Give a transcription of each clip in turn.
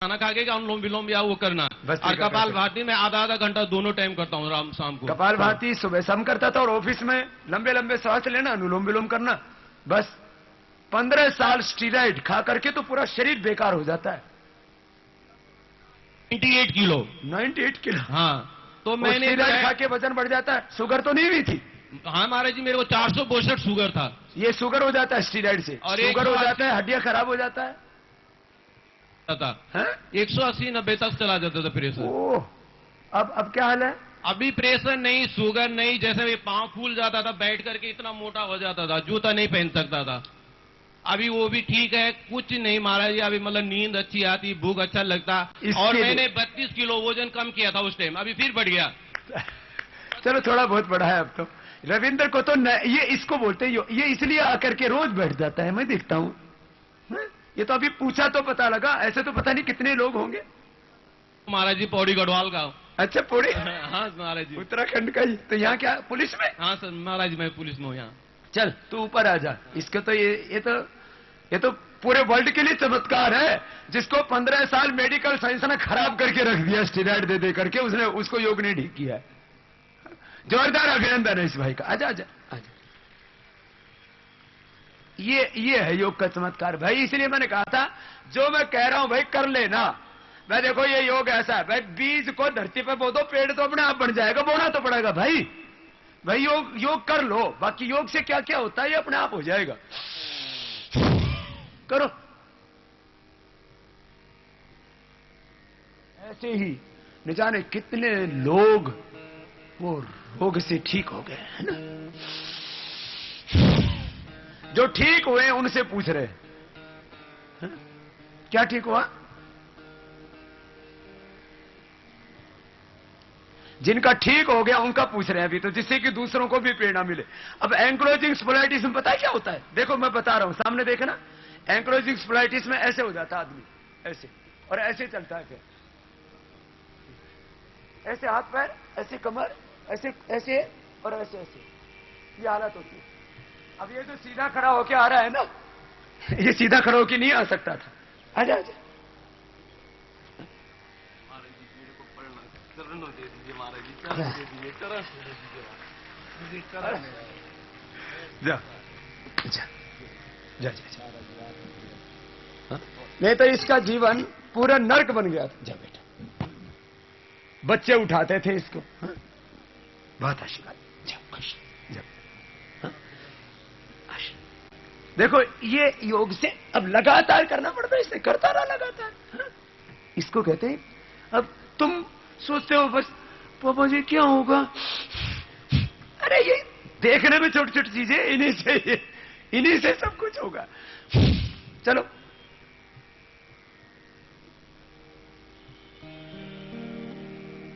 खाना खा के अनुलोम विलोम या वो करना। और कपाल भाती मैं आधा आधा घंटा दोनों टाइम करता हूँ राम शाम को। कपाल भाती सुबह शाम करता था और ऑफिस में लंबे लंबे सांस लेना, अनुलोम विलोम करना। बस 15 साल स्टीरॉइड खा करके तो पूरा शरीर बेकार हो जाता है। 98 किलो। 98 किलो? हाँ। तो मैंने स्टीरॉइड खा के वजन बढ़ जाता है। शुगर तो नहीं हुई थी? हाँ महाराज जी, मेरे को 462 शुगर था। ये शुगर हो जाता है स्टीरॉइड से, और शुगर हो जाता है, हड्डियां खराब हो जाता है। 180-90 तक चला जाता था प्रेशर। ओह, अब क्या हाल है? अभी प्रेशर नहीं, शुगर नहीं, जैसे भी पांव फूल जाता था, बैठ करके इतना मोटा हो जाता था, जूता नहीं पहन सकता था। अभी वो भी ठीक है, कुछ नहीं महाराज जी। अभी मतलब नींद अच्छी आती, भूख अच्छा लगता। और मैंने 32 किलो वजन कम किया था उस टाइम, अभी फिर बढ़ गया। चलो थोड़ा बहुत बढ़ा है अब तो। रविंद्र को तो ये इसको बोलते हैं, ये इसलिए आकर के रोज बैठ जाता है, मैं देखता हूं। ये तो अभी पूछा तो पता लगा, ऐसे तो पता नहीं कितने लोग होंगे। महाराज जी पौड़ी गढ़वाल का। अच्छा, पौड़ी? हाँ महाराज जी, उत्तराखंड का ही। तो यहाँ क्या पुलिस में? हाँ सर महाराज, मैं पुलिस में हूँ यहाँ। चल तू ऊपर आ जा। इसको तो ये तो पूरे वर्ल्ड के लिए चमत्कार है, जिसको 15 साल मेडिकल साइंस ने खराब करके रख दिया स्टेरॉइड दे दे करके, उसने उसको योग ने ठीक किया है। जोरदार अभिनंदन है इस भाई का। आजा आजा आजा। ये है योग का चमत्कार भाई। इसलिए मैंने कहा था, जो मैं कह रहा हूं भाई कर लेना। मैं देखो ये योग ऐसा है भाई, बीज को धरती पे बो दो, पेड़ तो अपने आप बन जाएगा, बोना तो पड़ेगा भाई। भाई योग कर लो, बाकी योग से क्या क्या होता है ये अपने आप हो जाएगा। करो ऐसे ही। न जाने कितने लोग वो रोग से ठीक हो गए है ना। जो ठीक हुए उनसे पूछ रहे हैं क्या ठीक हुआ। जिनका ठीक हो गया उनका पूछ रहे हैं अभी तो, जिससे कि दूसरों को भी प्रेरणा मिले। अब एंक्लोजिंग स्पोलाइटिस में पता है क्या होता है? देखो मैं बता रहा हूं, सामने देखना। एंक्लोजिंग स्पोलाइटिस में ऐसे हो जाता है आदमी, ऐसे, और ऐसे चलता है, फिर ऐसे हाथ पैर, ऐसे कमर, ऐसे ऐसे और ऐसे ऐसे, ये हालत होती है। अब ये जो सीधा खड़ा होके आ रहा है ना, ये सीधा खड़ा होके नहीं आ सकता था। आजा आजा। चरण दे दीजिए महाराज जी, चरण दे दीजिए, चरण दे दीजिए, चरण। जा जा जा जा। नहीं तो इसका जीवन पूरा नर्क बन गया था। जा बेटा, बच्चे उठाते थे इसको। बहुत आशीर्वाद। जाओ खुश जाओ। देखो ये योग से अब लगातार करना पड़ता है, इसे करता रहा लगातार। इसको कहते हैं, अब तुम सोचते हो बस पापा जी क्या होगा, अरे ये देखने में छोटी छोटी चीजें, इन्हीं से सब कुछ होगा। चलो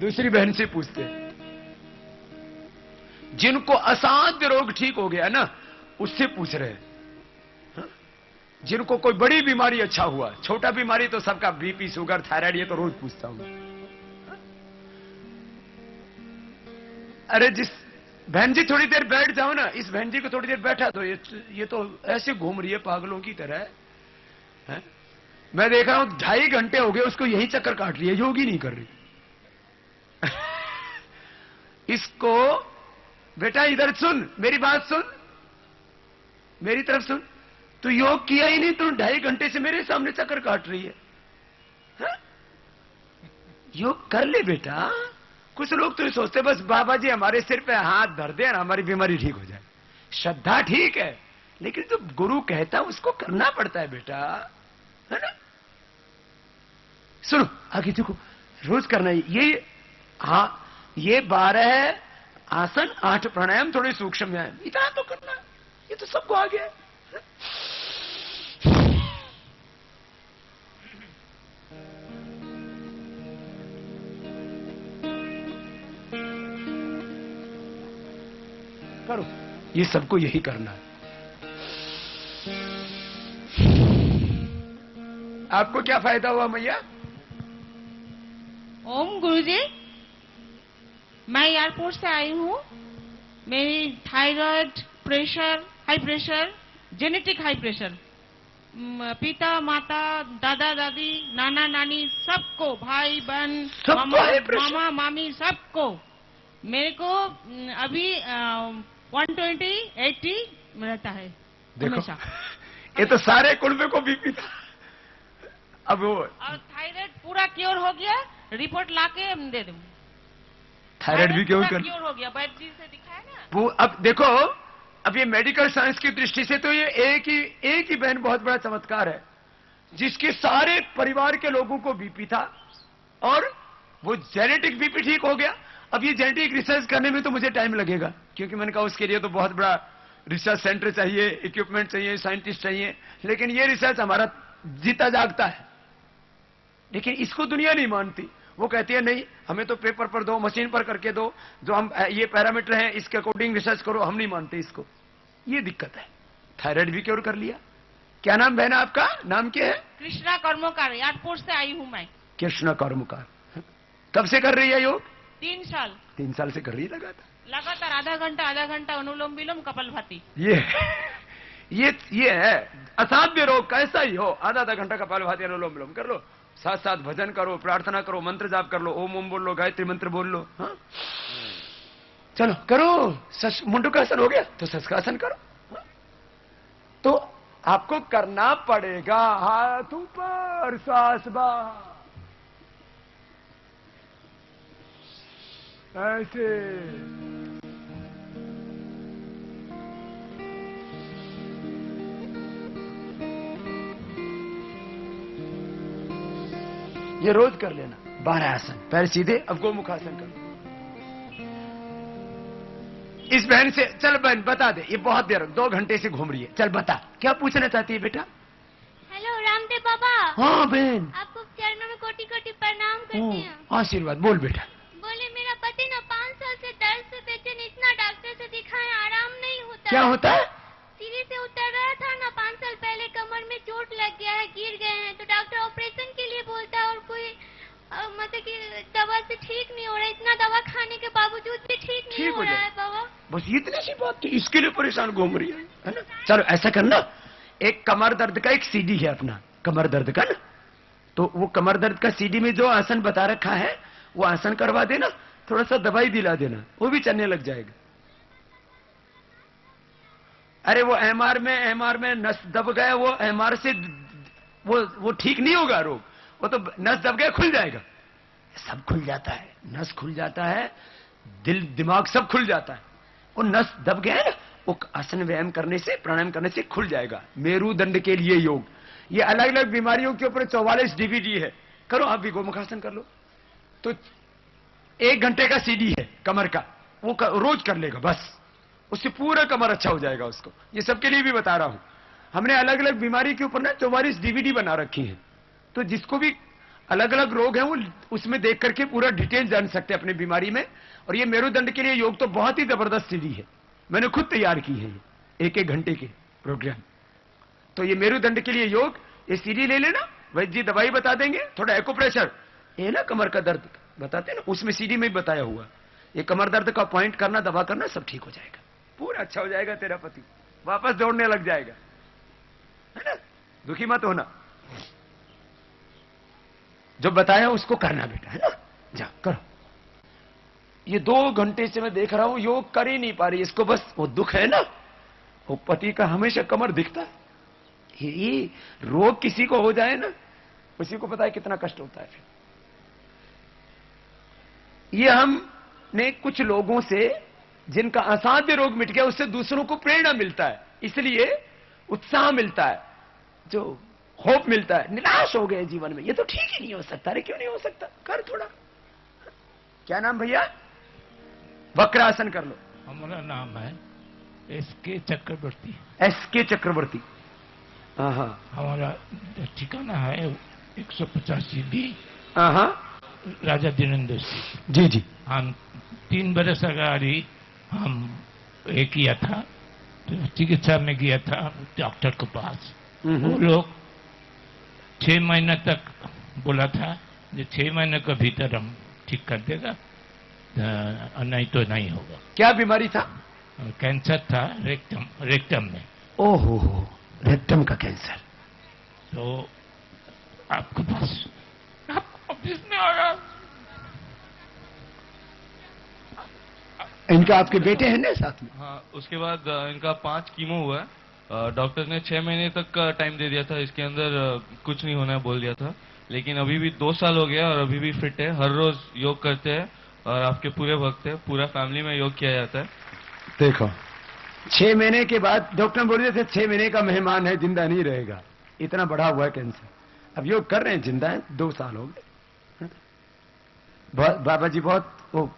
दूसरी बहन से पूछते हैं, जिनको असाध्य रोग ठीक हो गया ना, उससे पूछ रहे हैं। जिनको कोई बड़ी बीमारी अच्छा हुआ, छोटा बीमारी तो सबका बीपी शुगर थायराइड, ये तो रोज पूछता हूं। अरे जिस बहन जी थोड़ी देर बैठ जाओ ना, इस बहन जी को थोड़ी देर बैठा दो, ये तो ऐसे घूम रही है पागलों की तरह है? मैं देख रहा हूं 2.5 घंटे हो गए उसको यही चक्कर काट रही है, योग ही नहीं कर रही। इसको बेटा इधर सुन, मेरी बात सुन, मेरी तरफ सुन। तू योग किया ही नहीं, तू 2.5 घंटे से मेरे सामने चक्कर काट रही है। योग कर ले बेटा। कुछ लोग तो ये सोचते बस बाबा जी हमारे सिर पे हाथ धर दे और हमारी बीमारी ठीक हो जाए। श्रद्धा ठीक है, लेकिन जो गुरु कहता है उसको करना पड़ता है बेटा, है ना। सुनो आगे देखो, रोज करना है ये। हाँ, ये 12 आसन, 8 प्राणायाम, थोड़े सूक्ष्म व्यायाम, इतना तो करना। ये तो सबको आ गया। करो, ये सबको यही करना है। आपको क्या फायदा हुआ मैया? ओम गुरुजी, मैं एयरपोर्ट से आई हूँ। मेरी thyroid, pressure, high pressure, genetic high pressure, पिता माता दादा दादी नाना नानी सबको, भाई बहन सबको मामा है pressure? मामा मामी सबको। मेरे को अभी 120 80 रहता है देखो हमेशा। ये तो सारे कुड़बे को बीपी था। अब वो और थायराइड पूरा क्योर हो गया, रिपोर्ट लाके दे दूं। थायराइड भी क्यों कर क्योर हो गया, वैद्य जी से दिखाया ना। वो अब देखो, अब ये मेडिकल साइंस की दृष्टि से तो ये एक ही बहन बहुत बड़ा चमत्कार है, जिसके सारे परिवार के लोगों को बीपी था और वो जेनेटिक बीपी ठीक हो गया। अब ये जेनेटिक रिसर्च करने में तो मुझे टाइम लगेगा, क्योंकि मैंने कहा उसके लिए तो बहुत बड़ा रिसर्च सेंटर चाहिए, इक्विपमेंट चाहिए, साइंटिस्ट चाहिए। लेकिन ये रिसर्च हमारा जीता जागता है, लेकिन इसको दुनिया नहीं मानती। वो कहती है नहीं, हमें तो पेपर पर दो, मशीन पर करके दो, जो हम ये पैरामीटर हैं इसके अकॉर्डिंग रिसर्च करो। हम नहीं मानते इसको, ये दिक्कत है। थायराइड भी क्योर कर लिया। क्या नाम बहना आपका, नाम क्या है? कृष्णा कर्मकार, एयरपोर्ट से आई हूँ मैं। कृष्णा कर्मकार। कब से कर रही है योग? 3 साल 3 साल से कर रही है लगातार। आधा घंटा अनुलोम विलोम कपालभाति। ये है असाध्य रोग, कैसा ही हो, आधा घंटा कपालभाति अनुलोम विलोम कर लो, साथ साथ भजन करो, प्रार्थना करो, मंत्र जाप कर लो, ओम ओम बोल लो, गायत्री मंत्र बोल लो। हाँ चलो करो। मुंडुकासन हो गया तो सस्कासन करो। हाँ? तो आपको करना पड़ेगा हाथ ऊपर, श्वास बाहर, ऐसे। ये रोज कर लेना। 12 आसन, पैर सीधे। अब गोमुखासन करो। इस बहन से, चल बहन बता दे, ये बहुत देर 2 घंटे से घूम रही है, चल बता क्या पूछना चाहती है बेटा? हेलो रामदेव बाबा। हाँ बहन, आपको चरणों में कोटि कोटि प्रणाम करती हूँ। आशीर्वाद। बोल बेटा। बोले मेरा पति ना 5 साल से दर्द से बेचैन, इतना डॉक्टर से दिखाए, आराम नहीं होता। क्या होता है? सीढ़ी से उतर रहा था ना, 5 साल पहले कमर में चोट लग गया है, गिर गए हैं, तो डॉक्टर ऑपरेशन के लिए बोलता है, और कोई मतलब कि दवा से ठीक नहीं हो रहा है। इतना दवा खाने के बावजूद भी ठीक नहीं हो रहा है बाबा। बस इतनी सी बात थी, इसके लिए परेशान घूम रही है ना? चलो ऐसा करना, एक कमर दर्द का एक सीडी है अपना, कमर दर्द का ना, तो वो कमर दर्द का सीडी में जो आसन बता रखा है वो आसन करवा देना, थोड़ा सा दवाई दिला देना, वो भी चलने लग जाएगा। अरे वो एमआर में नस दब गया, वो एमआर से वो ठीक नहीं होगा रोग, वो तो नस दब गया खुल जाएगा। सब खुल जाता है, नस खुल जाता है, दिल दिमाग सब खुल जाता है। वो नस दब गया है ना, वो आसन व्यायाम करने से, प्राणायाम करने से खुल जाएगा। मेरुदंड के लिए योग, ये अलग अलग बीमारियों के ऊपर 44 डीवीडी है। करो आप भी, गोमुखासन कर लो। तो 1 घंटे का सीडी है कमर का, वो रोज कर लेगा, बस उससे पूरा कमर अच्छा हो जाएगा उसको। ये सबके लिए भी बता रहा हूं, हमने अलग अलग बीमारी के ऊपर ना 44 डीवीडी बना रखी है, तो जिसको भी अलग अलग रोग है वो उसमें देख करके पूरा डिटेल जान सकते हैं अपनी बीमारी में। और ये मेरुदंड के लिए योग तो बहुत ही जबरदस्त सीडी है, मैंने खुद तैयार की है, 1-1 घंटे के प्रोग्राम। तो ये मेरुदंड के लिए योग, ये सीडी ले लेना, वैद्य जी दवाई बता देंगे, थोड़ा एक्यूप्रेशर, ये ना कमर का दर्द बताते हैं ना, उसमें सीडी में बताया हुआ, ये कमर दर्द का पॉइंट करना, दबा करना, सब ठीक हो जाएगा, पूरा अच्छा हो जाएगा, तेरा पति वापस दौड़ने लग जाएगा, है ना? दुखी मत होना, जो बताया उसको करना बेटा, है ना? जा करो। ये 2 घंटे से मैं देख रहा हूं योग कर ही नहीं पा रही, इसको बस वो दुख है ना, वो पति का हमेशा कमर दिखता है। ये रोग किसी को हो जाए ना, उसी को पता है कितना कष्ट होता है। फिर ये हमने कुछ लोगों से जिनका असाध्य रोग मिट गया, उससे दूसरों को प्रेरणा मिलता है, इसलिए उत्साह मिलता है, जो होप मिलता है। निराश हो गए जीवन में, ये तो ठीक ही नहीं हो सकता। अरे क्यों नहीं हो सकता, कर थोड़ा। क्या नाम भैया? वक्रासन कर लो। हमारा नाम है एसके चक्रवर्ती। एसके चक्रवर्ती। हाँ हाँ। हमारा ठिकाना है 185 बी, हाँ राजा दिनेंद्र सिंह। जी जी। हम 3 बरस अगाड़ी हम एक किया था, तो चिकित्सा में गया था डॉक्टर के पास। वो लोग 6 महीने तक बोला था, जो 6 महीने के भीतर हम ठीक कर देगा, नहीं तो नहीं होगा। क्या बीमारी था? कैंसर था रेक्टम में। ओहो, रेक्टम का कैंसर। तो आपके पास आप ऑफिस में आया। इनका आपके बेटे हैं ना साथ में? हाँ, उसके बाद इनका 5 कीमो हुआ है। डॉक्टर ने 6 महीने तक का टाइम दे दिया था, इसके अंदर कुछ नहीं होना है बोल दिया था। लेकिन अभी भी 2 साल हो गया और अभी भी फिट है, हर रोज योग करते हैं और आपके पूरे वक्त है, पूरा फैमिली में योग किया जाता है। देखो 6 महीने के बाद डॉक्टर बोल रहे थे 6 महीने का मेहमान है, जिंदा नहीं रहेगा, इतना बड़ा हुआ है कैंसर। अब योग कर रहे हैं, जिंदा है, 2 साल हो गए। बाबा जी बहुत वो,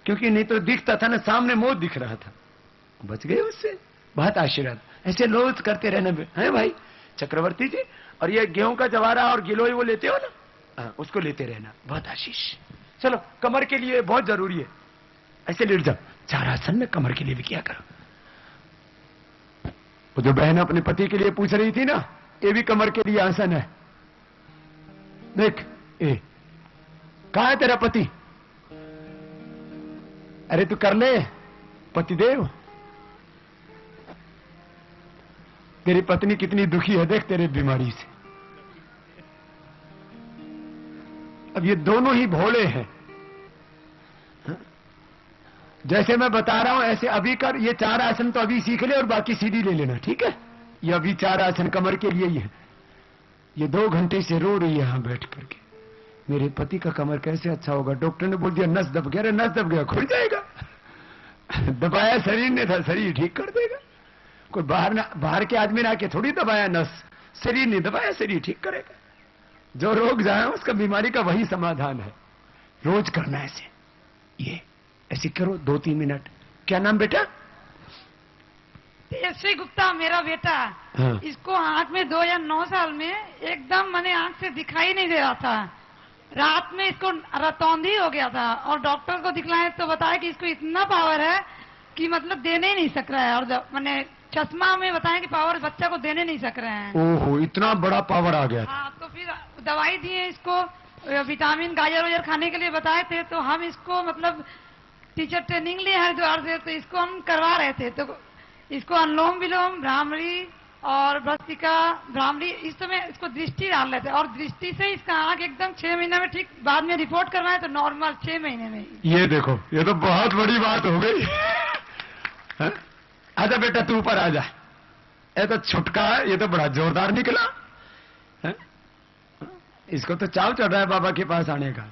क्योंकि नहीं तो दिखता था ना, सामने मौत दिख रहा था, बच गए उससे, बहुत आशीर्वाद। ऐसे रोज करते रहना है भाई चक्रवर्ती जी। और ये गेहूं का जवारा और गिलोय वो लेते हो ना, उसको लेते रहना, बहुत आशीष। चलो कमर के लिए बहुत जरूरी है, ऐसे लेट जाओ। 4 आसन में कमर के लिए भी किया करो। वो जो बहन अपने पति के लिए पूछ रही थी ना, ये भी कमर के लिए आसन है। देख कहां है तेरा पति? अरे तू कर ले पतिदेव। तेरी पत्नी कितनी दुखी है देख तेरे बीमारी से। अब ये दोनों ही भोले हैं, जैसे मैं बता रहा हूं ऐसे अभी कर। ये 4 आसन तो अभी सीख ले और बाकी सीधी ले लेना, ठीक है? ये अभी 4 आसन कमर के लिए ही है। ये 2 घंटे से रो रही है यहां बैठ करके, मेरे पति का कमर कैसे अच्छा होगा। डॉक्टर ने बोल दिया नस दब गया। अरे नस दब गया, खुल जाएगा। दबाया शरीर ने था, शरीर ठीक कर देगा। कोई बाहर के आदमी ने आके थोड़ी दबाया नस, शरीर ने दबाया, शरीर ठीक करेगा। जो रोग जाए उसका बीमारी का वही समाधान है। रोज करना ऐसे, ये ऐसे करो 2-3 मिनट। क्या नाम बेटा? तेजस्वी गुप्ता मेरा बेटा। हाँ। इसको आंख में 2009 साल में एकदम मैंने आंख से दिखाई नहीं दे रहा था। रात में इसको रतौंधी हो गया था और डॉक्टर को दिखलाए तो बताया कि इसको इतना पावर है कि मतलब देने ही नहीं सक रहा है। और मैंने चश्मा में बताया कि पावर बच्चा को देने नहीं सक रहे हैं। ओहो, इतना बड़ा पावर आ गया। हाँ, तो फिर दवाई दिए इसको, विटामिन गाजर वाजर खाने के लिए बताए थे। तो हम इसको मतलब टीचर ट्रेनिंग लिए हरिद्वार से, तो इसको हम करवा रहे थे। तो इसको अनुलोम विलोम, भ्रामरी और भस्त्रिका भ्रामरी, इस समय इसको दृष्टि डाल रहे थे। और दृष्टि से इसका आंख एकदम 6 महीने में ठीक, बाद में रिपोर्ट करवाए तो नॉर्मल 6 महीने में। ये देखो, ये तो बहुत बड़ी बात हो गई। आजा बेटा तू ऊपर आजा। ये तो छुटका है, ये तो बड़ा जोरदार निकला है? इसको तो चाव चढ़ रहा है बाबा के पास आने का।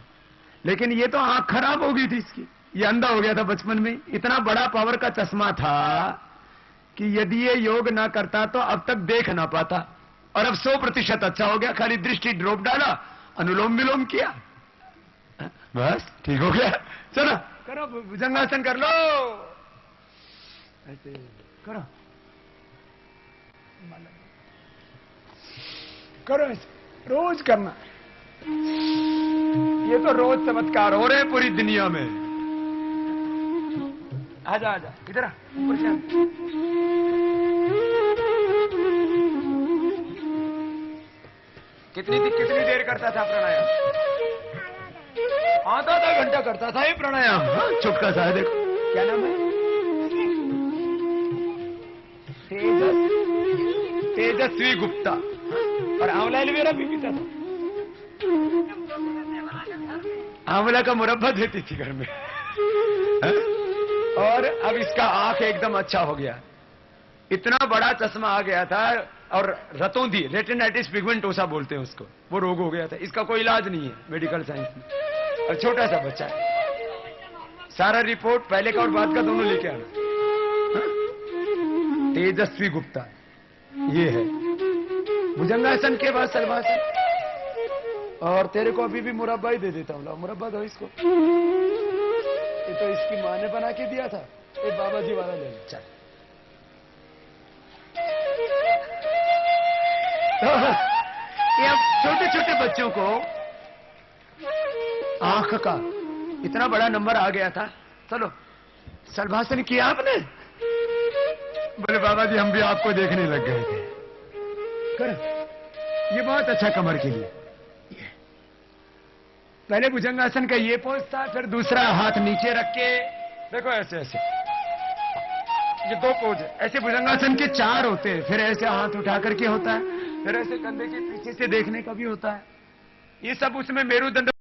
लेकिन ये तो आंख खराब हो गई थी इसकी, ये अंधा हो गया था बचपन में। इतना बड़ा पावर का चश्मा था कि यदि ये योग ना करता तो अब तक देख ना पाता। और अब 100% अच्छा हो गया, खाली दृष्टि ड्रॉप डाला, अनुलोम विलोम किया, बस ठीक हो गया। चलो करो भुजंगासन कर लो, ऐसे करो करो, ऐसे रोज करना। ये तो रोज चमत्कार हो रहे हैं पूरी दुनिया में। आजा आजा इधर आ, ऊपर से आ। कितनी देर करता था प्राणायाम? आधा घंटा करता था ये प्राणायाम। हाँ, छुटका सा है, देखो क्या नाम है? तेजस्वी गुप्ता। और आंवला एलोवेरा भी पीता था। आंवला का मुरब्बा देती थी घर में। और अब इसका आंख एकदम अच्छा हो गया। इतना बड़ा चश्मा आ गया था और रतौंधी, रेटिनाइटिस पिगमेंटोसा बोलते हैं उसको, वो रोग हो गया था। इसका कोई इलाज नहीं है मेडिकल साइंस में। और छोटा सा बच्चा है। सारा रिपोर्ट पहले का और बाद का दोनों लेके आना। तेजस्वी गुप्ता ये है। भुजंगासन के बाद शलभासन। और तेरे को अभी भी मुरब्बा ही दे देता हूँ, मुरब्बा दो इसको। ये तो इसकी माँ ने बना के दिया था, ये बाबा जी वाला ले लो। चल ये अब छोटे छोटे बच्चों को आंख का इतना बड़ा नंबर आ गया था। चलो शलभासन किया आपने? बोले बाबा जी हम भी आपको देखने लग गए थे। करो, ये बहुत अच्छा कमर के लिए। पहले भुजंगासन का ये पोज था, फिर दूसरा हाथ नीचे रख के देखो ऐसे ऐसे, ये 2 पोज है। ऐसे भुजंगासन के 4 होते हैं, फिर ऐसे हाथ उठा करके होता है, फिर ऐसे कंधे के पीछे से देखने का भी होता है। ये सब उसमें मेरुदंड